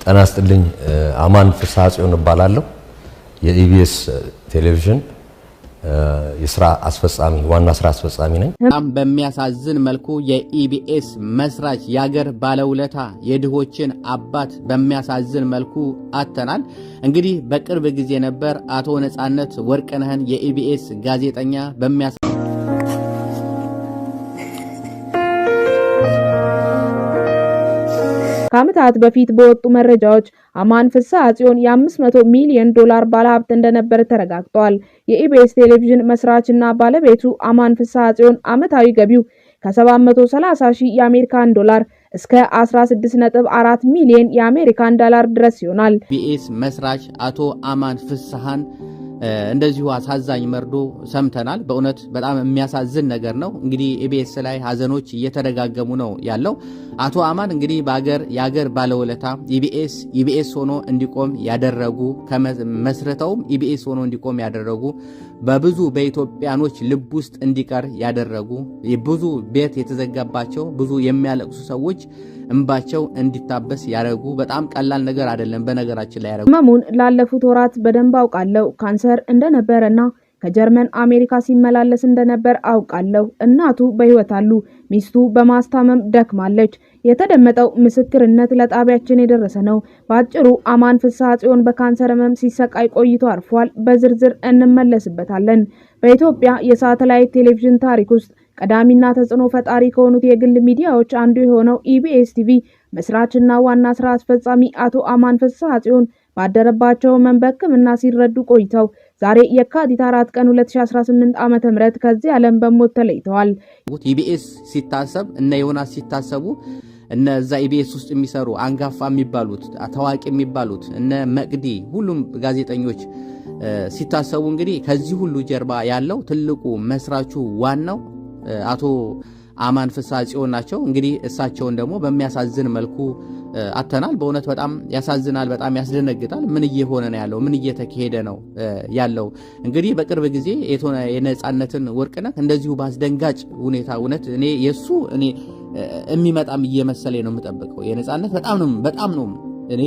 ጤና ይስጥልኝ አማን ፍስሐ ጽዮን እባላለሁ የኢቢኤስ ቴሌቪዥን የስራ አስፈጻሚ ዋና ስራ አስፈጻሚ ነኝ። በጣም በሚያሳዝን መልኩ የኢቢኤስ መስራች ያገር ባለውለታ የድሆችን አባት በሚያሳዝን መልኩ አተናል። እንግዲህ በቅርብ ጊዜ ነበር አቶ ነጻነት ወርቅነህን የኢቢኤስ ጋዜጠኛ ከዓመታት በፊት በወጡ መረጃዎች አማን ፍስሐ ጽዮን የ$500 ሚሊዮን ባለሀብት እንደነበር ተረጋግጧል። የኢቢኤስ ቴሌቪዥን መስራችና ባለቤቱ አማን ፍስሐ ጽዮን ዓመታዊ ገቢው ከ730,000 የአሜሪካን ዶላር እስከ 16.4 ሚሊዮን የአሜሪካን ዶላር ድረስ ይሆናል። ኢቢኤስ መስራች አቶ አማን ፍስሐን እንደዚሁ አሳዛኝ መርዶ ሰምተናል። በእውነት በጣም የሚያሳዝን ነገር ነው። እንግዲህ ኢቢኤስ ላይ ሀዘኖች እየተደጋገሙ ነው ያለው። አቶ አማን እንግዲህ የሀገር ባለውለታ ኢቢኤስ ሆኖ እንዲቆም ያደረጉ መስርተውም ኢቢኤስ ሆኖ እንዲቆም ያደረጉ በብዙ በኢትዮጵያኖች ልብ ውስጥ እንዲቀር ያደረጉ ብዙ ቤት የተዘጋባቸው ብዙ የሚያለቅሱ ሰዎች እንባቸው እንዲታበስ ያደረጉ በጣም ቀላል ነገር አይደለም። በነገራችን ላይ ያደረጉ ህመሙን ላለፉት ወራት በደንብ አውቃለሁ። ካንሰር እንደነበረና ከጀርመን አሜሪካ ሲመላለስ እንደነበር አውቃለሁ። እናቱ በህይወት አሉ። ሚስቱ በማስታመም ደክማለች። የተደመጠው ምስክርነት ለጣቢያችን የደረሰ ነው። በአጭሩ አማን ፍስሐ ጽዮን በካንሰር ህመም ሲሰቃይ ቆይቶ አርፏል። በዝርዝር እንመለስበታለን። በኢትዮጵያ የሳተላይት ቴሌቪዥን ታሪክ ውስጥ ቀዳሚና ተጽዕኖ ፈጣሪ ከሆኑት የግል ሚዲያዎች አንዱ የሆነው ኢቢኤስ ቲቪ መስራችና ዋና ስራ አስፈጻሚ አቶ አማን ፍስሐ ጽዮን ባደረባቸው ህመም በሕክምና ሲረዱ ቆይተው ዛሬ የካቲት 4 ቀን 2018 ዓ.ም ከዚህ ዓለም በሞት ተለይተዋል። ኢቢኤስ ሲታሰብ እነ ዮናስ ሲታሰቡ እነዛ ኢቢኤስ ውስጥ የሚሰሩ አንጋፋ የሚባሉት ታዋቂ የሚባሉት እነ መቅዲ ሁሉም ጋዜጠኞች ሲታሰቡ እንግዲህ ከዚህ ሁሉ ጀርባ ያለው ትልቁ መስራቹ ዋናው አቶ አማን ፍስሐ ጽዮን ናቸው። እንግዲህ እሳቸውን ደግሞ በሚያሳዝን መልኩ አተናል። በእውነት በጣም ያሳዝናል፣ በጣም ያስደነግጣል። ምን እየሆነ ነው ያለው? ምን እየተካሄደ ነው ያለው? እንግዲህ በቅርብ ጊዜ የነጻነትን ወርቅነህ እንደዚሁ በአስደንጋጭ ሁኔታ እውነት እኔ የሚመጣም እየመሰለኝ ነው የምጠብቀው። የነጻነት በጣም ነው እኔ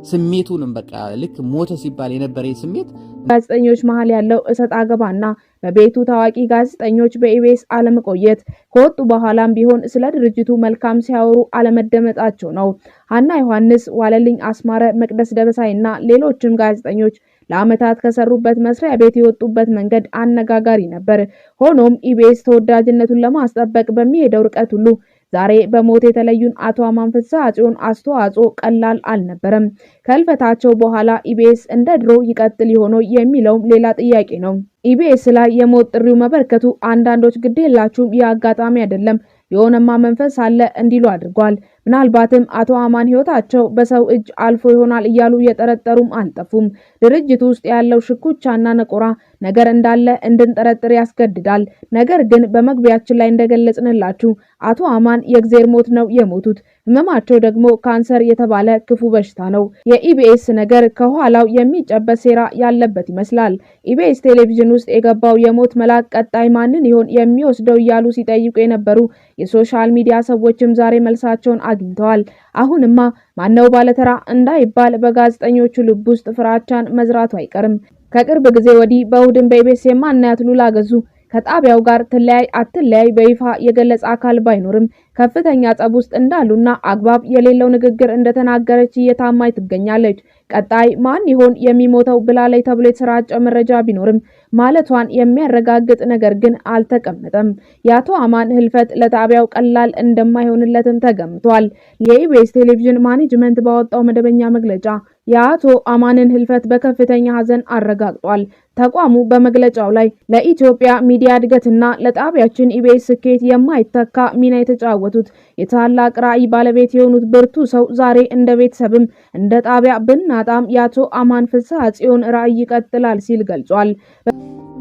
ስሜቱንም በቃ ልክ ሞተ ሲባል የነበረ ስሜት ጋዜጠኞች መሃል ያለው እሰጥ አገባና በቤቱ ታዋቂ ጋዜጠኞች በኢቢኤስ አለመቆየት ከወጡ በኋላም ቢሆን ስለ ድርጅቱ መልካም ሲያወሩ አለመደመጣቸው ነው። ሀና ዮሐንስ፣ ዋለልኝ አስማረ፣ መቅደስ ደበሳይና ሌሎችም ጋዜጠኞች ለዓመታት ከሰሩበት መስሪያ ቤት የወጡበት መንገድ አነጋጋሪ ነበር። ሆኖም ኢቢኤስ ተወዳጅነቱን ለማስጠበቅ በሚሄደው ርቀት ሁሉ ዛሬ በሞት የተለዩን አቶ አማን ፍስሐ ጽዮን አስተዋጽኦ ቀላል አልነበረም። ከህልፈታቸው በኋላ ኢቢኤስ እንደ ድሮ ይቀጥል ይሆን የሚለው ሌላ ጥያቄ ነው። ኢቢኤስ ላይ የሞት ጥሪው መበርከቱ አንዳንዶች ግድ የላችሁም የአጋጣሚ አይደለም የሆነማ መንፈስ አለ እንዲሉ አድርጓል። ምናልባትም አቶ አማን ህይወታቸው በሰው እጅ አልፎ ይሆናል እያሉ የጠረጠሩም አልጠፉም። ድርጅቱ ውስጥ ያለው ሽኩቻና ነቆራ ነገር እንዳለ እንድንጠረጥር ያስገድዳል። ነገር ግን በመግቢያችን ላይ እንደገለጽንላችሁ አቶ አማን የእግዚአብሔር ሞት ነው የሞቱት። ህመማቸው ደግሞ ካንሰር የተባለ ክፉ በሽታ ነው። የኢቢኤስ ነገር ከኋላው የሚጨበጥ ሴራ ያለበት ይመስላል። ኢቢኤስ ቴሌቪዥን ውስጥ የገባው የሞት መልአክ ቀጣይ ማንን ይሆን የሚወስደው እያሉ ሲጠይቁ የነበሩ የሶሻል ሚዲያ ሰዎችም ዛሬ መልሳቸውን አግኝተዋል። አሁንማ ማነው ባለተራ እንዳይባል በጋዜጠኞቹ ልብ ውስጥ ፍራቻን መዝራቱ አይቀርም። ከቅርብ ጊዜ ወዲህ በእሁድም በኢቢኤስ የማናያት ሉላ ገዙ ከጣቢያው ጋር ትለያይ አትለያይ በይፋ የገለጸ አካል ባይኖርም ከፍተኛ ጸብ ውስጥ እንዳሉና አግባብ የሌለው ንግግር እንደተናገረች እየታማኝ ትገኛለች። ቀጣይ ማን ይሆን የሚሞተው ብላ ላይ ተብሎ የተሰራጨ መረጃ ቢኖርም ማለቷን የሚያረጋግጥ ነገር ግን አልተቀመጠም። የአቶ አማን ህልፈት ለጣቢያው ቀላል እንደማይሆንለትም ተገምቷል። የኢቢኤስ ቴሌቪዥን ማኔጅመንት ባወጣው መደበኛ መግለጫ የአቶ አማንን ህልፈት በከፍተኛ ሐዘን አረጋግጧል። ተቋሙ በመግለጫው ላይ ለኢትዮጵያ ሚዲያ እድገትና ለጣቢያችን ኢቢኤስ ስኬት የማይተካ ሚና የተጫወቱት የታላቅ ራዕይ ባለቤት የሆኑት ብርቱ ሰው ዛሬ እንደ ቤተሰብም እንደ ጣቢያ ብናጣም የአቶ አማን ፍስሐ ጽዮን ራዕይ ይቀጥላል ሲል ገልጿል።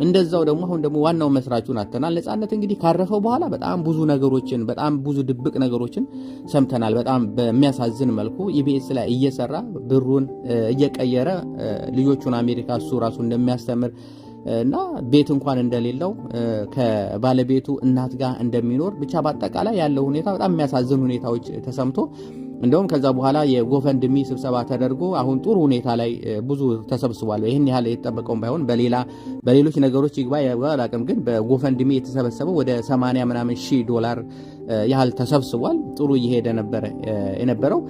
እንደዛው ደግሞ አሁን ደግሞ ዋናው መስራቹን አተናል። ነጻነት እንግዲህ ካረፈው በኋላ በጣም ብዙ ነገሮችን በጣም ብዙ ድብቅ ነገሮችን ሰምተናል። በጣም በሚያሳዝን መልኩ ኢቢኤስ ላይ እየሰራ ብሩን እየቀየረ ልጆቹን አሜሪካ እሱ ራሱ እንደሚያስተምር እና ቤት እንኳን እንደሌለው ከባለቤቱ እናት ጋር እንደሚኖር ብቻ በአጠቃላይ ያለው ሁኔታ በጣም የሚያሳዝን ሁኔታዎች ተሰምቶ እንደውም ከዛ በኋላ የጎፈንድሚ ስብሰባ ተደርጎ አሁን ጥሩ ሁኔታ ላይ ብዙ ተሰብስቧል። ይሄን ያህል የተጠበቀው ባይሆን በሌሎች ነገሮች ይግባ ያላቅም ግን በጎፈንድሚ የተሰበሰበው ወደ 80 ምናምን ሺህ ዶላር ያህል ተሰብስቧል። ጥሩ እየሄደ ነበር የነበረው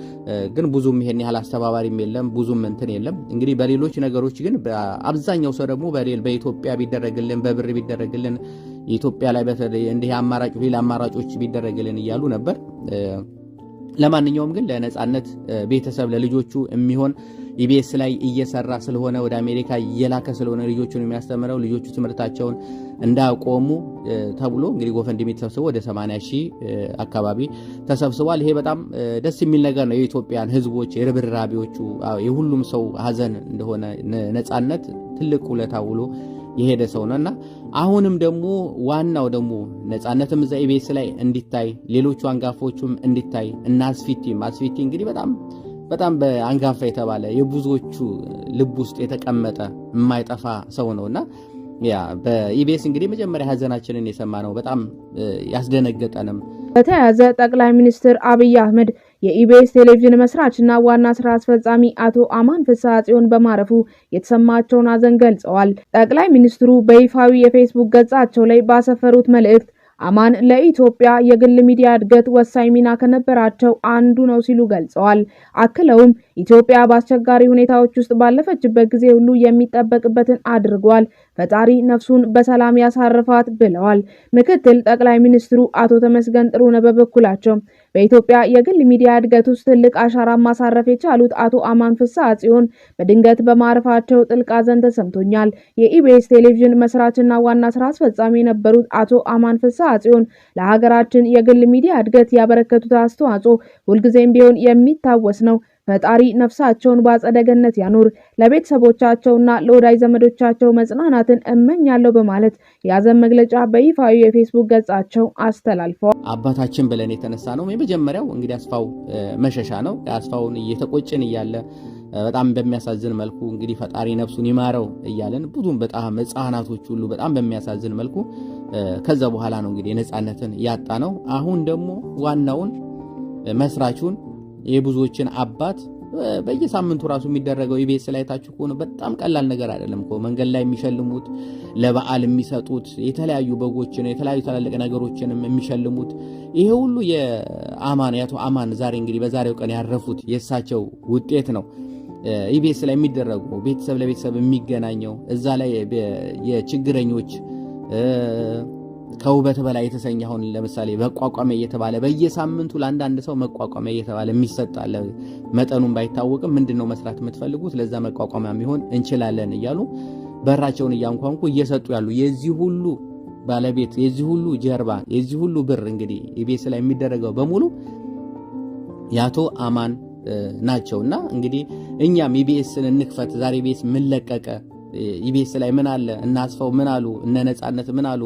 ግን ብዙም ይሄን ያህል አስተባባሪም የለም ብዙም እንትን የለም። እንግዲህ በሌሎች ነገሮች ግን አብዛኛው ሰው ደግሞ በኢትዮጵያ ቢደረግልን በብር ቢደረግልን ኢትዮጵያ ላይ በተለይ እንዲህ ሌላ አማራጮች ቢደረግልን እያሉ ነበር። ለማንኛውም ግን ለነጻነት ቤተሰብ ለልጆቹ የሚሆን ኢቢኤስ ላይ እየሰራ ስለሆነ ወደ አሜሪካ እየላከ ስለሆነ ልጆቹን የሚያስተምረው ልጆቹ ትምህርታቸውን እንዳቆሙ ተብሎ እንግዲህ ጎፈንድሚ ተሰብስቦ ወደ 80 ሺህ አካባቢ ተሰብስቧል። ይሄ በጣም ደስ የሚል ነገር ነው። የኢትዮጵያን ህዝቦች የርብራቢዎቹ የሁሉም ሰው ሀዘን እንደሆነ ነጻነት ትልቅ ውለታ ውሎ የሄደ ሰው ነውና አሁንም ደግሞ ዋናው ደግሞ ነጻነትም እዛ ኢቢኤስ ላይ እንዲታይ ሌሎቹ አንጋፎቹም እንዲታይ እና አስፊቲ እንግዲህ በጣም በአንጋፋ የተባለ የብዙዎቹ ልብ ውስጥ የተቀመጠ የማይጠፋ ሰው ነውና ያ በኢቢኤስ እንግዲህ መጀመሪያ ሀዘናችንን የሰማነው በጣም ያስደነገጠንም። በተያያዘ ጠቅላይ ሚኒስትር አብይ አህመድ የኢቢኤስ ቴሌቪዥን መስራችና ዋና ስራ አስፈጻሚ አቶ አማን ፍስሐ ጽዮን በማረፉ የተሰማቸውን ሀዘን ገልጸዋል። ጠቅላይ ሚኒስትሩ በይፋዊ የፌስቡክ ገጻቸው ላይ ባሰፈሩት መልእክት አማን ለኢትዮጵያ የግል ሚዲያ እድገት ወሳኝ ሚና ከነበራቸው አንዱ ነው ሲሉ ገልጸዋል። አክለውም ኢትዮጵያ በአስቸጋሪ ሁኔታዎች ውስጥ ባለፈችበት ጊዜ ሁሉ የሚጠበቅበትን አድርጓል። ፈጣሪ ነፍሱን በሰላም ያሳርፋት ብለዋል። ምክትል ጠቅላይ ሚኒስትሩ አቶ ተመስገን ጥሩነህ በበኩላቸው በኢትዮጵያ የግል ሚዲያ እድገት ውስጥ ትልቅ አሻራ ማሳረፍ የቻሉት አቶ አማን ፍስሐ ጽዮን በድንገት በማረፋቸው ጥልቅ ሀዘን ተሰምቶኛል። የኢቢኤስ ቴሌቪዥን መስራችና ዋና ስራ አስፈጻሚ የነበሩት አቶ አማን ፍስሐ ጽዮን ለሀገራችን የግል ሚዲያ እድገት ያበረከቱት አስተዋጽኦ ሁልጊዜም ቢሆን የሚታወስ ነው። ፈጣሪ ነፍሳቸውን በአጸደ ገነት ያኑር፣ ለቤተሰቦቻቸውና ለወዳጅ ዘመዶቻቸው መጽናናትን እመኛለሁ በማለት የሀዘን መግለጫ በይፋዊ የፌስቡክ ገጻቸው አስተላልፈዋል። አባታችን ብለን የተነሳ ነው የመጀመሪያው እንግዲህ አስፋው መሸሻ ነው። አስፋውን እየተቆጨን እያለ በጣም በሚያሳዝን መልኩ እንግዲህ ፈጣሪ ነፍሱን ይማረው እያለን ብዙም በጣም ህፃናቶች ሁሉ በጣም በሚያሳዝን መልኩ ከዛ በኋላ ነው እንግዲህ ነጻነትን ያጣ ነው። አሁን ደግሞ ዋናውን መስራቹን የብዙዎችን አባት በየሳምንቱ ራሱ የሚደረገው ኢቢኤስ ላይ ታችሁ ከሆነ በጣም ቀላል ነገር አይደለም እኮ መንገድ ላይ የሚሸልሙት ለበዓል የሚሰጡት የተለያዩ በጎችን የተለያዩ ታላላቅ ነገሮችንም የሚሸልሙት ይሄ ሁሉ የአማን ያቶ አማን ዛሬ እንግዲህ በዛሬው ቀን ያረፉት የሳቸው ውጤት ነው። ኢቢኤስ ላይ የሚደረገው ቤተሰብ ለቤተሰብ የሚገናኘው እዛ ላይ የችግረኞች ከውበት በላይ የተሰኘ አሁን ለምሳሌ መቋቋሚያ እየተባለ በየሳምንቱ ለአንዳንድ ሰው መቋቋሚያ እየተባለ የሚሰጣል መጠኑን ባይታወቅም ምንድነው መስራት የምትፈልጉት ለዛ መቋቋሚያ የሚሆን እንችላለን እያሉ በራቸውን እያንኳንኩ እየሰጡ ያሉ የዚህ ሁሉ ባለቤት የዚህ ሁሉ ጀርባ የዚህ ሁሉ ብር እንግዲህ ኢቢኤስ ላይ የሚደረገው በሙሉ ያቶ አማን ናቸውና እንግዲህ እኛም ኢቢኤስን እንክፈት። ዛሬ ኢቢኤስ ምን ለቀቀ? ኢቢኤስ ላይ ምን አለ? እና አስፋው ምን አሉ? እነ ነጻነት ምን አሉ?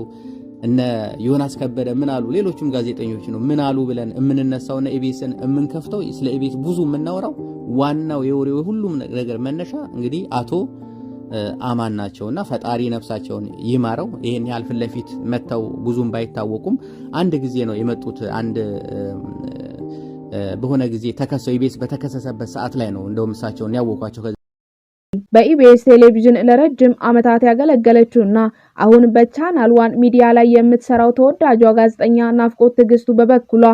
እነ ዮናስ ከበደ ምን አሉ? ሌሎችም ጋዜጠኞች ነው ምን አሉ ብለን የምንነሳውና ኢቢኤስን የምንከፍተው ስለ ኢቢኤስ ብዙ የምናወራው ዋናው የወሬው ሁሉም ነገር መነሻ እንግዲህ አቶ አማን ናቸውና ፈጣሪ ነፍሳቸውን ይማረው። ይሄን ያህል ፊት ለፊት መተው ብዙም ባይታወቁም አንድ ጊዜ ነው የመጡት። አንድ በሆነ ጊዜ ተከሰው ኢቢኤስ በተከሰሰበት ሰዓት ላይ ነው እንደውም እሳቸውን ያወቋቸው። በኢቢኤስ ቴሌቪዥን ለረጅም ዓመታት ያገለገለችውና አሁን በቻናል ዋን ሚዲያ ላይ የምትሰራው ተወዳጇ ጋዜጠኛ ናፍቆት ትዕግስቱ በበኩሏ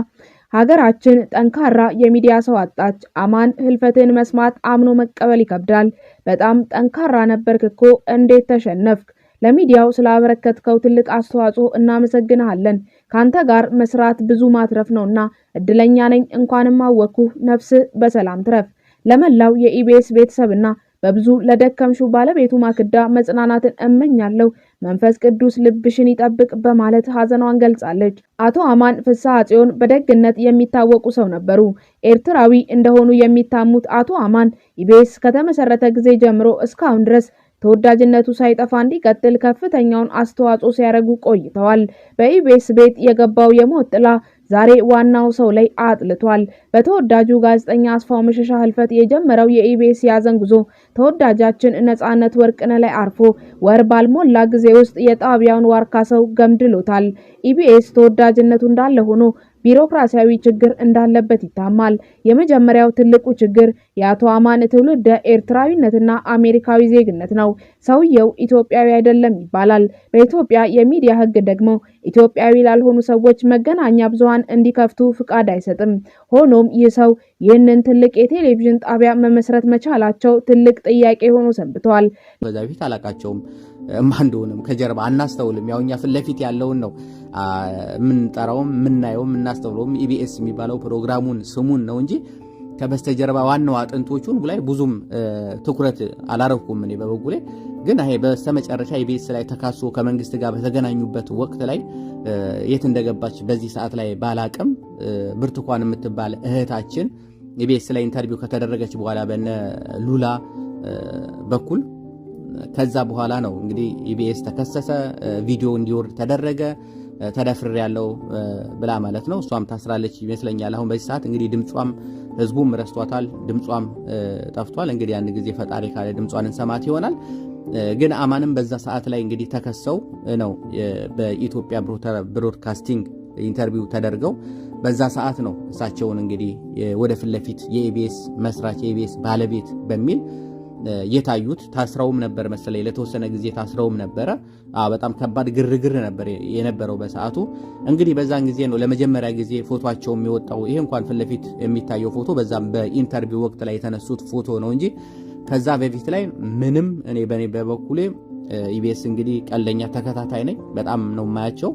ሀገራችን ጠንካራ የሚዲያ ሰው አጣች። አማን ህልፈትን መስማት አምኖ መቀበል ይከብዳል። በጣም ጠንካራ ነበርክ እኮ እንዴት ተሸነፍክ? ለሚዲያው ስላበረከትከው ትልቅ አስተዋጽኦ እናመሰግናለን። ካንተ ጋር መስራት ብዙ ማትረፍ ነውና እድለኛ ነኝ። እንኳንም አወኩ። ነፍስ በሰላም ትረፍ። ለመላው የኢቢኤስ ቤተሰብና በብዙ ለደከምሹ ባለቤቱ ማክዳ መጽናናትን እመኛለሁ። መንፈስ ቅዱስ ልብሽን ይጠብቅ በማለት ሀዘኗን ገልጻለች። አቶ አማን ፍስሐ ጽዮን በደግነት የሚታወቁ ሰው ነበሩ። ኤርትራዊ እንደሆኑ የሚታሙት አቶ አማን ኢቢኤስ ከተመሰረተ ጊዜ ጀምሮ እስካሁን ድረስ ተወዳጅነቱ ሳይጠፋ እንዲቀጥል ከፍተኛውን አስተዋጽኦ ሲያደርጉ ቆይተዋል። በኢቢኤስ ቤት የገባው የሞት ጥላ ዛሬ ዋናው ሰው ላይ አጥልቷል። በተወዳጁ ጋዜጠኛ አስፋው መሸሻ ህልፈት የጀመረው የኢቢኤስ ያዘን ጉዞ ተወዳጃችን ነጻነት ወርቅነህ ላይ አርፎ ወር ባልሞላ ጊዜ ውስጥ የጣቢያውን ዋርካ ሰው ገምድሎታል። ኢቢኤስ ተወዳጅነቱ እንዳለ ሆኖ ቢሮክራሲያዊ ችግር እንዳለበት ይታማል። የመጀመሪያው ትልቁ ችግር የአቶ አማን ትውልደ ኤርትራዊነትና አሜሪካዊ ዜግነት ነው። ሰውየው ኢትዮጵያዊ አይደለም ይባላል። በኢትዮጵያ የሚዲያ ሕግ ደግሞ ኢትዮጵያዊ ላልሆኑ ሰዎች መገናኛ ብዙሃን እንዲከፍቱ ፍቃድ አይሰጥም። ሆኖም ይህ ሰው ይህንን ትልቅ የቴሌቪዥን ጣቢያ መመስረት መቻላቸው ትልቅ ጥያቄ ሆኖ ሰንብተዋል። በዛ ፊት አላቃቸውም እንደሆነም ከጀርባ አናስተውልም። ያው እኛ ፊት ለፊት ያለውን ነው የምንጠራውም የምናየውም እናስተውለውም ኢቢኤስ የሚባለው ፕሮግራሙን ስሙን ነው እንጂ ከበስተጀርባ ዋናው አጥንቶቹን ላይ ብዙም ትኩረት አላረኩም። እኔ በበኩሌ ግን ይሄ በስተመጨረሻ ኢቢኤስ ላይ ተካሶ ከመንግስት ጋር በተገናኙበት ወቅት ላይ የት እንደገባች በዚህ ሰዓት ላይ ባላቅም ብርቱካን የምትባል እህታችን ኢቢኤስ ላይ ኢንተርቪው ከተደረገች በኋላ በነ ሉላ በኩል ከዛ በኋላ ነው እንግዲህ ኢቢኤስ ተከሰሰ፣ ቪዲዮ እንዲወርድ ተደረገ፣ ተደፍር ያለው ብላ ማለት ነው። እሷም ታስራለች ይመስለኛል። አሁን በዚህ ሰዓት እንግዲህ ድምጿም ህዝቡም ረስቷታል፣ ድምጿም ጠፍቷል። እንግዲህ አንድ ጊዜ ፈጣሪ ካለ ድምጿን እንሰማት ይሆናል። ግን አማንም በዛ ሰዓት ላይ እንግዲህ ተከሰው ነው በኢትዮጵያ ብሮድካስቲንግ ኢንተርቪው ተደርገው በዛ ሰዓት ነው እሳቸውን እንግዲህ ወደ ፊት ለፊት የኢቢኤስ መስራች የኢቢኤስ ባለቤት በሚል የታዩት። ታስረውም ነበር መሰለኝ፣ ለተወሰነ ጊዜ ታስረውም ነበረ። በጣም ከባድ ግርግር ነበር የነበረው በሰዓቱ። እንግዲህ በዛን ጊዜ ነው ለመጀመሪያ ጊዜ ፎቶአቸው የሚወጣው። ይሄ እንኳን ፊት ለፊት የሚታየው ፎቶ በዛም በኢንተርቪው ወቅት ላይ የተነሱት ፎቶ ነው እንጂ ከዛ በፊት ላይ ምንም እኔ በበኩሌ ኢቢኤስ እንግዲህ ቀልደኛ ተከታታይ ነኝ፣ በጣም ነው የማያቸው።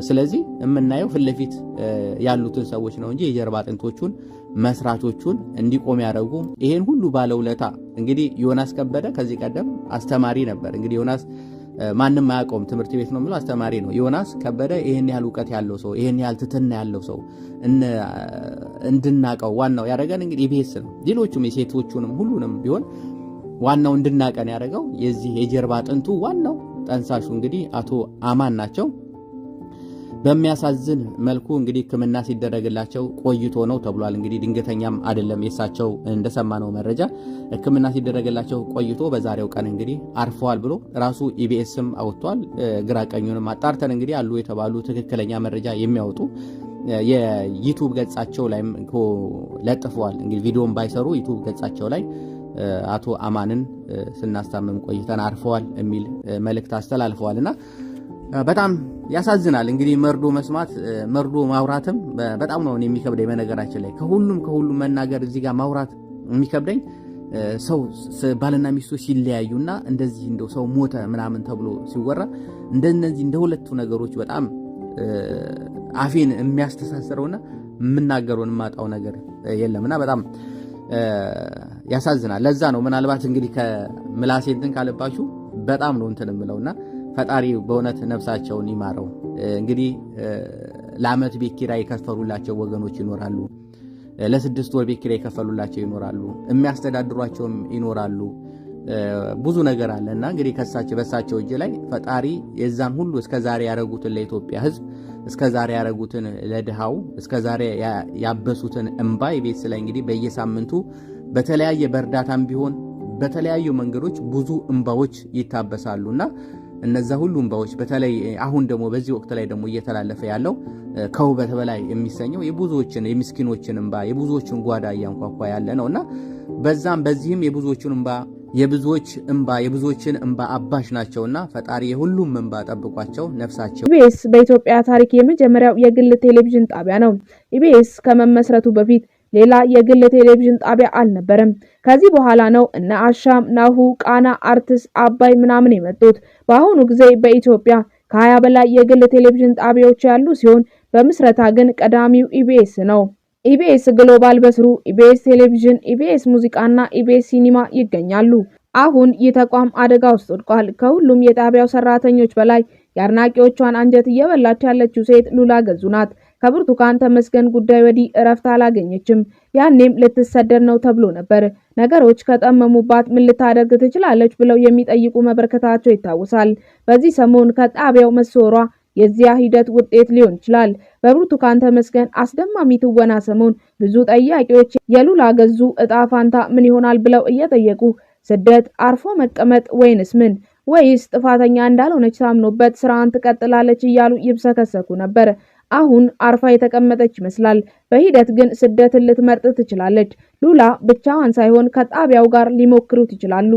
ስለዚህ የምናየው ፊት ለፊት ያሉትን ሰዎች ነው እንጂ የጀርባ አጥንቶቹን መስራቾቹን እንዲቆም ያደረጉ ይሄን ሁሉ ባለውለታ እንግዲህ ዮናስ ከበደ ከዚህ ቀደም አስተማሪ ነበር። እንግዲህ ዮናስ ማንም አያውቀውም፣ ትምህርት ቤት ነው የሚለው አስተማሪ ነው። ዮናስ ከበደ ይሄን ያህል እውቀት ያለው ሰው፣ ይሄን ያህል ትትና ያለው ሰው እንድናቀው ዋናው ያደረገን እንግዲህ ኢቢኤስ ነው። ሌሎቹም የሴቶቹንም ሁሉንም ቢሆን ዋናው እንድናቀን ያደረገው የዚህ የጀርባ አጥንቱ ዋናው ጠንሳሹ እንግዲህ አቶ አማን ናቸው። በሚያሳዝን መልኩ እንግዲህ ሕክምና ሲደረግላቸው ቆይቶ ነው ተብሏል። እንግዲህ ድንገተኛም አይደለም። የሳቸው እንደሰማነው መረጃ ሕክምና ሲደረግላቸው ቆይቶ በዛሬው ቀን እንግዲህ አርፈዋል ብሎ ራሱ ኢቢኤስም አውጥቷል። ግራቀኙንም አጣርተን እንግዲህ አሉ የተባሉ ትክክለኛ መረጃ የሚያወጡ የዩቲዩብ ገጻቸው ላይም ለጥፈዋል። እንግዲህ ቪዲዮም ባይሰሩ ዩቲዩብ ገጻቸው ላይ አቶ አማንን ስናስታምም ቆይተን አርፈዋል የሚል መልእክት አስተላልፈዋልና በጣም ያሳዝናል። እንግዲህ መርዶ መስማት መርዶ ማውራትም በጣም ነው የሚከብደኝ። በነገራችን ላይ ከሁሉም መናገር እዚህ ጋር ማውራት የሚከብደኝ ሰው ባልና ሚስቶች ሲለያዩና እንደዚህ እንደው ሰው ሞተ ምናምን ተብሎ ሲወራ እንደነዚህ እንደ ሁለቱ ነገሮች በጣም አፌን የሚያስተሳስረውና የምናገረውን የማጣው ነገር የለምና በጣም ያሳዝናል። ለዛ ነው ምናልባት እንግዲህ ከምላሴ እንትን ካለባችሁ በጣም ነው እንትን የምለውና ፈጣሪ በእውነት ነፍሳቸውን ይማረው። እንግዲህ ለዓመት ቤት ኪራይ የከፈሉላቸው ወገኖች ይኖራሉ፣ ለ6 ወር ቤት ኪራይ የከፈሉላቸው ይኖራሉ፣ የሚያስተዳድሯቸውም ይኖራሉ። ብዙ ነገር አለና እንግዲህ በሳቸው እጅ ላይ ፈጣሪ የዛን ሁሉ እስከዛሬ ያረጉትን ለኢትዮጵያ ሕዝብ እስከዛሬ ያረጉትን ለድሃው እስከዛሬ ያበሱትን እንባ ኢቢኤስ ላይ እንግዲህ በየሳምንቱ በተለያየ በእርዳታም ቢሆን በተለያዩ መንገዶች ብዙ እንባዎች ይታበሳሉና እነዛ ሁሉ እንባዎች በተለይ አሁን ደግሞ በዚህ ወቅት ላይ ደግሞ እየተላለፈ ያለው ከውበት በላይ የሚሰኘው የብዙዎችን የምስኪኖችን እንባ የብዙዎችን ጓዳ እያንኳኳ ያለ ነውና በዚህም የብዙዎችን እንባ አባሽ ናቸውና ፈጣሪ የሁሉም እንባ ጠብቋቸው ነፍሳቸው። ኢቢኤስ በኢትዮጵያ ታሪክ የመጀመሪያው የግል ቴሌቪዥን ጣቢያ ነው። ኢቢኤስ ከመመስረቱ በፊት ሌላ የግል ቴሌቪዥን ጣቢያ አልነበረም። ከዚህ በኋላ ነው እነ አሻም፣ ናሁ፣ ቃና፣ አርትስ፣ አባይ ምናምን የመጡት። በአሁኑ ጊዜ በኢትዮጵያ ከ20 በላይ የግል ቴሌቪዥን ጣቢያዎች ያሉ ሲሆን በምስረታ ግን ቀዳሚው ኢቢኤስ ነው። ኢቢኤስ ግሎባል በስሩ ኢቢኤስ ቴሌቪዥን፣ ኢቢኤስ ሙዚቃና ኢቢኤስ ሲኒማ ይገኛሉ። አሁን ይህ ተቋም አደጋ ውስጥ ወድቋል። ከሁሉም የጣቢያው ሰራተኞች በላይ የአድናቂዎቿን አንጀት እየበላች ያለችው ሴት ሉላ ገዙ ናት። ከብርቱካን ተመስገን ጉዳይ ወዲህ እረፍት አላገኘችም። ያኔም ልትሰደድ ነው ተብሎ ነበር። ነገሮች ከጠመሙባት ምን ልታደርግ ትችላለች ብለው የሚጠይቁ መበርከታቸው ይታወሳል። በዚህ ሰሞን ከጣቢያው መሰወሯ የዚያ ሂደት ውጤት ሊሆን ይችላል። በብርቱካን ተመስገን አስደማሚ ትወና ሰሞን ብዙ ጠያቂዎች የሉላ ገዙ እጣ ፋንታ ምን ይሆናል ብለው እየጠየቁ ስደት፣ አርፎ መቀመጥ ወይንስ ምን? ወይስ ጥፋተኛ እንዳልሆነች ታምኖበት ስራን ትቀጥላለች እያሉ ይብሰከሰኩ ነበር። አሁን አርፋ የተቀመጠች ይመስላል። በሂደት ግን ስደትን ልትመርጥ ትችላለች። ሉላ ብቻዋን ሳይሆን ከጣቢያው ጋር ሊሞክሩት ይችላሉ።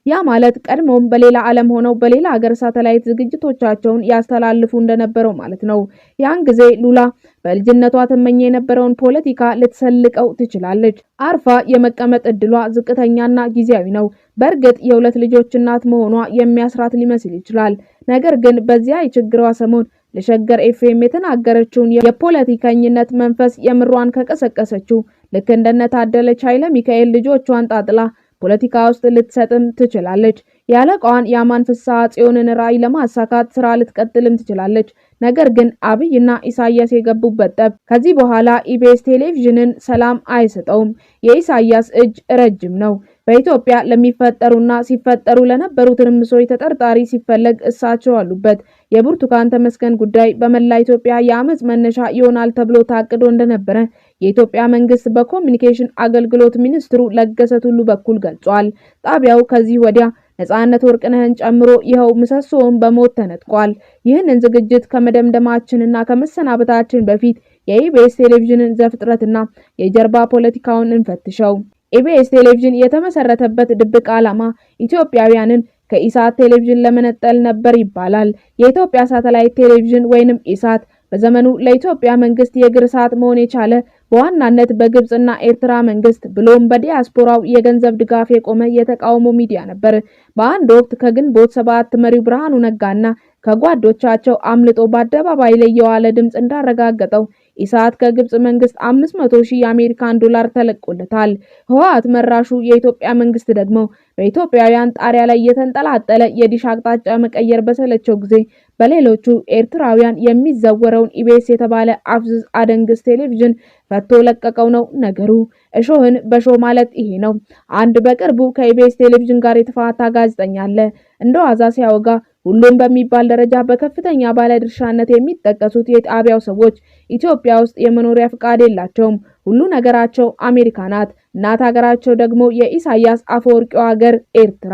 ያ ማለት ቀድሞም በሌላ ዓለም ሆነው በሌላ ሀገር ሳተላይት ዝግጅቶቻቸውን ያስተላልፉ እንደነበረው ማለት ነው። ያን ጊዜ ሉላ በልጅነቷ ትመኝ የነበረውን ፖለቲካ ልትሰልቀው ትችላለች። አርፋ የመቀመጥ እድሏ ዝቅተኛና ጊዜያዊ ነው። በእርግጥ የሁለት ልጆች እናት መሆኗ የሚያስራት ሊመስል ይችላል። ነገር ግን በዚያ የችግሯ ሰሞን ለሸገር ኤፍኤም የተናገረችውን የፖለቲከኝነት መንፈስ የምሯን ከቀሰቀሰችው ልክ እንደነ ታደለች ኃይለ ሚካኤል ልጆቿን ጣጥላ ፖለቲካ ውስጥ ልትሰጥም ትችላለች። ያለቃዋን የአማን ፍስሐ ጽዮንን ራዕይ ለማሳካት ስራ ልትቀጥልም ትችላለች። ነገር ግን አብይና ኢሳያስ የገቡበት ጠብ ከዚህ በኋላ ኢቢኤስ ቴሌቪዥንን ሰላም አይሰጠውም። የኢሳያስ እጅ ረጅም ነው። በኢትዮጵያ ለሚፈጠሩና ሲፈጠሩ ለነበሩ ትርምሶች ተጠርጣሪ ሲፈለግ እሳቸው አሉበት። የብርቱካን ተመስገን ጉዳይ በመላ ኢትዮጵያ የአመጽ መነሻ ይሆናል ተብሎ ታቅዶ እንደነበረ የኢትዮጵያ መንግስት በኮሚኒኬሽን አገልግሎት ሚኒስትሩ ለገሰ ቱሉ በኩል ገልጿል። ጣቢያው ከዚህ ወዲያ ነጻነት ወርቅነህን ጨምሮ ይኸው ምሰሶውን በሞት ተነጥቋል። ይህንን ዝግጅት ከመደምደማችንና ከመሰናበታችን በፊት የኢቢኤስ ቴሌቪዥንን ዘፍጥረትና የጀርባ ፖለቲካውን እንፈትሸው። ኢቢኤስ ቴሌቪዥን የተመሰረተበት ድብቅ ዓላማ ኢትዮጵያውያንን ከኢሳት ቴሌቪዥን ለመነጠል ነበር ይባላል። የኢትዮጵያ ሳተላይት ቴሌቪዥን ወይንም ኢሳት በዘመኑ ለኢትዮጵያ መንግስት የእግር እሳት መሆን የቻለ በዋናነት በግብጽና ኤርትራ መንግስት ብሎም በዲያስፖራው የገንዘብ ድጋፍ የቆመ የተቃውሞ ሚዲያ ነበር። በአንድ ወቅት ከግንቦት 7 መሪው ብርሃኑ ነጋና ከጓዶቻቸው አምልጦ በአደባባይ ላይ የዋለ ድምጽ እንዳረጋገጠው ኢሳት ከግብጽ መንግስት 500,000 የአሜሪካን ዶላር ተለቆለታል። ህወሓት መራሹ የኢትዮጵያ መንግስት ደግሞ በኢትዮጵያውያን ጣሪያ ላይ የተንጠላጠለ የዲሽ አቅጣጫ መቀየር በሰለቸው ጊዜ በሌሎቹ ኤርትራውያን የሚዘወረውን ኢቢኤስ የተባለ አፍዝዝ አደንግስ ቴሌቪዥን ፈቶ ለቀቀው ነው ነገሩ። እሾህን በሾህ ማለት ይሄ ነው። አንድ በቅርቡ ከኢቢኤስ ቴሌቪዥን ጋር የተፋታ ጋዜጠኛ አለ። እንደ ዋዛ ሲያወጋ ሁሉም በሚባል ደረጃ በከፍተኛ ባለድርሻነት የሚጠቀሱት የጣቢያው ሰዎች ኢትዮጵያ ውስጥ የመኖሪያ ፍቃድ የላቸውም። ሁሉ ነገራቸው አሜሪካ ናት። እናት ሀገራቸው ደግሞ የኢሳያስ አፈወርቂው ሀገር ኤርትራ።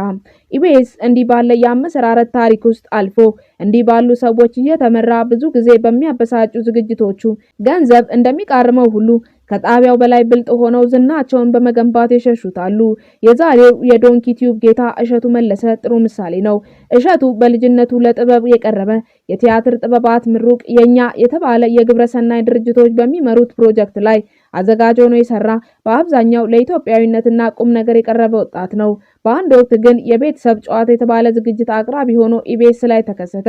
ኢቢኤስ እንዲህ ባለ የአመሰራረት ታሪክ ውስጥ አልፎ እንዲህ ባሉ ሰዎች እየተመራ ብዙ ጊዜ በሚያበሳጩ ዝግጅቶቹ ገንዘብ እንደሚቃርመው ሁሉ ከጣቢያው በላይ ብልጥ ሆነው ዝናቸውን በመገንባት የሸሹታሉ። የዛሬው የዶንኪ ቲዩብ ጌታ እሸቱ መለሰ ጥሩ ምሳሌ ነው። እሸቱ በልጅነቱ ለጥበብ የቀረበ የቲያትር ጥበባት ምሩቅ የኛ የተባለ የግብረሰናይ ድርጅቶች በሚመሩት ፕሮጀክት ላይ አዘጋጅ ሆኖ የሰራ በአብዛኛው ለኢትዮጵያዊነትና ቁም ነገር የቀረበ ወጣት ነው። በአንድ ወቅት ግን የቤተሰብ ጨዋታ የተባለ ዝግጅት አቅራቢ ሆኖ ኢቢኤስ ላይ ተከሰተ።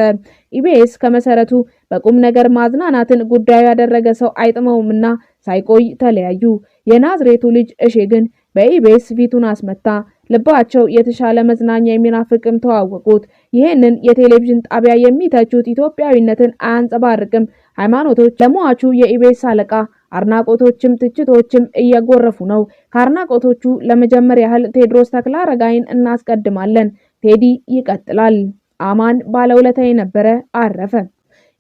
ኢቢኤስ ከመሰረቱ በቁም ነገር ማዝናናትን ጉዳዩ ያደረገ ሰው አይጥመውምና ሳይቆይ ተለያዩ። የናዝሬቱ ልጅ እሼ ግን በኢቢኤስ ፊቱን አስመታ። ልባቸው የተሻለ መዝናኛ የሚናፍቅም ተዋወቁት። ይህንን የቴሌቪዥን ጣቢያ የሚተቹት ኢትዮጵያዊነትን አያንጸባርቅም ሃይማኖቶች ለሟቹ የኢቢኤስ አለቃ አድናቆቶችም ትችቶችም እየጎረፉ ነው። ከአድናቆቶቹ ለመጀመር ያህል ቴዎድሮስ ተክለአረጋይን እናስቀድማለን። ቴዲ ይቀጥላል። አማን ባለውለታዬ ነበረ፣ አረፈ።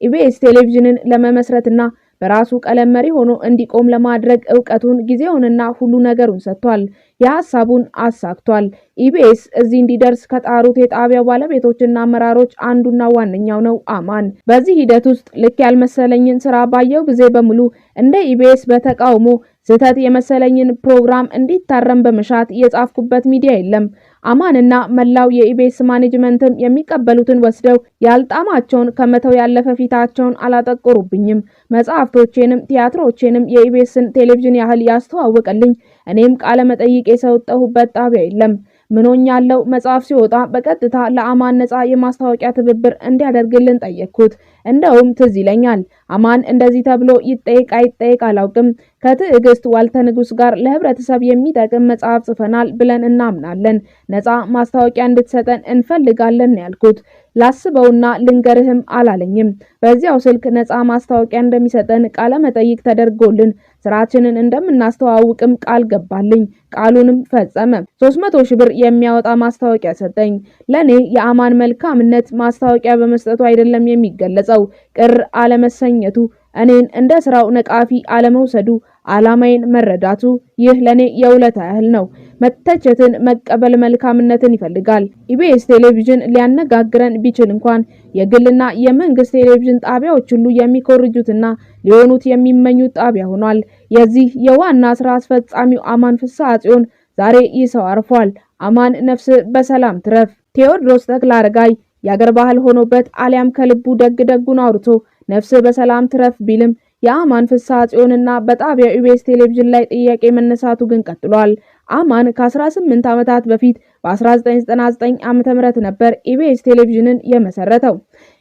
ኢቢኤስ ቴሌቪዥንን ለመመስረትና በራሱ ቀለም መሪ ሆኖ እንዲቆም ለማድረግ ዕውቀቱን ጊዜውንና ሁሉ ነገሩን ሰጥቷል። የሐሳቡን አሳክቷል። ኢቢኤስ እዚህ እንዲደርስ ከጣሩት የጣቢያው ባለቤቶችና አመራሮች አንዱና ዋነኛው ነው አማን። በዚህ ሂደት ውስጥ ልክ ያልመሰለኝን ስራ ባየው ጊዜ በሙሉ እንደ ኢቢኤስ በተቃውሞ ስህተት የመሰለኝን ፕሮግራም እንዲታረም በመሻት የጻፍኩበት ሚዲያ የለም። አማንና መላው የኢቢኤስ ማኔጅመንትም የሚቀበሉትን ወስደው ያልጣማቸውን ከመተው ያለፈ ፊታቸውን አላጠቆሩብኝም። መጽሐፍቶቼንም ቲያትሮቼንም የኢቢኤስን ቴሌቪዥን ያህል ያስተዋወቀልኝ እኔም ቃለ መጠይቅ የሰጠሁበት ጣቢያ የለም። ምኖኛለው መጽሐፍ ሲወጣ በቀጥታ ለአማን ነፃ የማስታወቂያ ትብብር እንዲያደርግልን ጠየቅኩት። እንደውም ትዝ ይለኛል አማን እንደዚህ ተብሎ ይጠይቅ አይጠይቅ አላውቅም፣ ከትዕግስት ዋልተ ንጉስ ጋር ለህብረተሰብ የሚጠቅም መጽሐፍ ጽፈናል ብለን እናምናለን። ነፃ ማስታወቂያ እንድትሰጠን እንፈልጋለን ያልኩት። ላስበውና ልንገርህም አላለኝም። በዚያው ስልክ ነፃ ማስታወቂያ እንደሚሰጠን ቃለ መጠይቅ ተደርጎልን ስራችንን እንደምናስተዋውቅም ቃል ገባልኝ። ቃሉንም ፈጸመ። 300,000 ብር የሚያወጣ ማስታወቂያ ሰጠኝ። ለኔ የአማን መልካምነት ማስታወቂያ በመስጠቱ አይደለም የሚገለጸው፣ ቅር አለመሰኘቱ፣ እኔን እንደ ስራው ነቃፊ አለመውሰዱ፣ ዓላማዬን መረዳቱ ይህ ለኔ የውለታ ያህል ነው። መተቸትን መቀበል መልካምነትን ይፈልጋል። ኢቢኤስ ቴሌቪዥን ሊያነጋግረን ቢችል እንኳን የግልና የመንግስት ቴሌቪዥን ጣቢያዎች ሁሉ የሚኮርጁትና ሊሆኑት የሚመኙት ጣቢያ ሆኗል። የዚህ የዋና ስራ አስፈጻሚው አማን ፍስሐ ጽዮን ዛሬ ይህ ሰው አርፏል። አማን ነፍስ በሰላም ትረፍ። ቴዎድሮስ ተክለአረጋይ የአገር ባህል ሆኖበት አሊያም ከልቡ ደግ ደጉን አውርቶ ነፍስ በሰላም ትረፍ ቢልም የአማን ፍስሐ ጽዮንና በጣቢያው ኢቢኤስ ቴሌቪዥን ላይ ጥያቄ መነሳቱ ግን ቀጥሏል። አማን ከ18 ዓመታት በፊት በ1999 ዓ.ም ነበር ኢቢኤስ ቴሌቪዥንን የመሰረተው።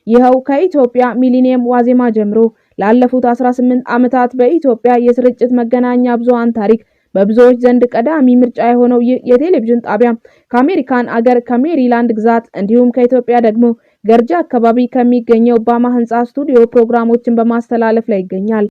ይኸው ከኢትዮጵያ ሚሊኒየም ዋዜማ ጀምሮ ላለፉት 18 ዓመታት በኢትዮጵያ የስርጭት መገናኛ ብዙሃን ታሪክ በብዙዎች ዘንድ ቀዳሚ ምርጫ የሆነው ይህ የቴሌቪዥን ጣቢያ ከአሜሪካን አገር ከሜሪላንድ ግዛት እንዲሁም ከኢትዮጵያ ደግሞ ገርጃ አካባቢ ከሚገኘው ባማ ህንጻ ስቱዲዮ ፕሮግራሞችን በማስተላለፍ ላይ ይገኛል።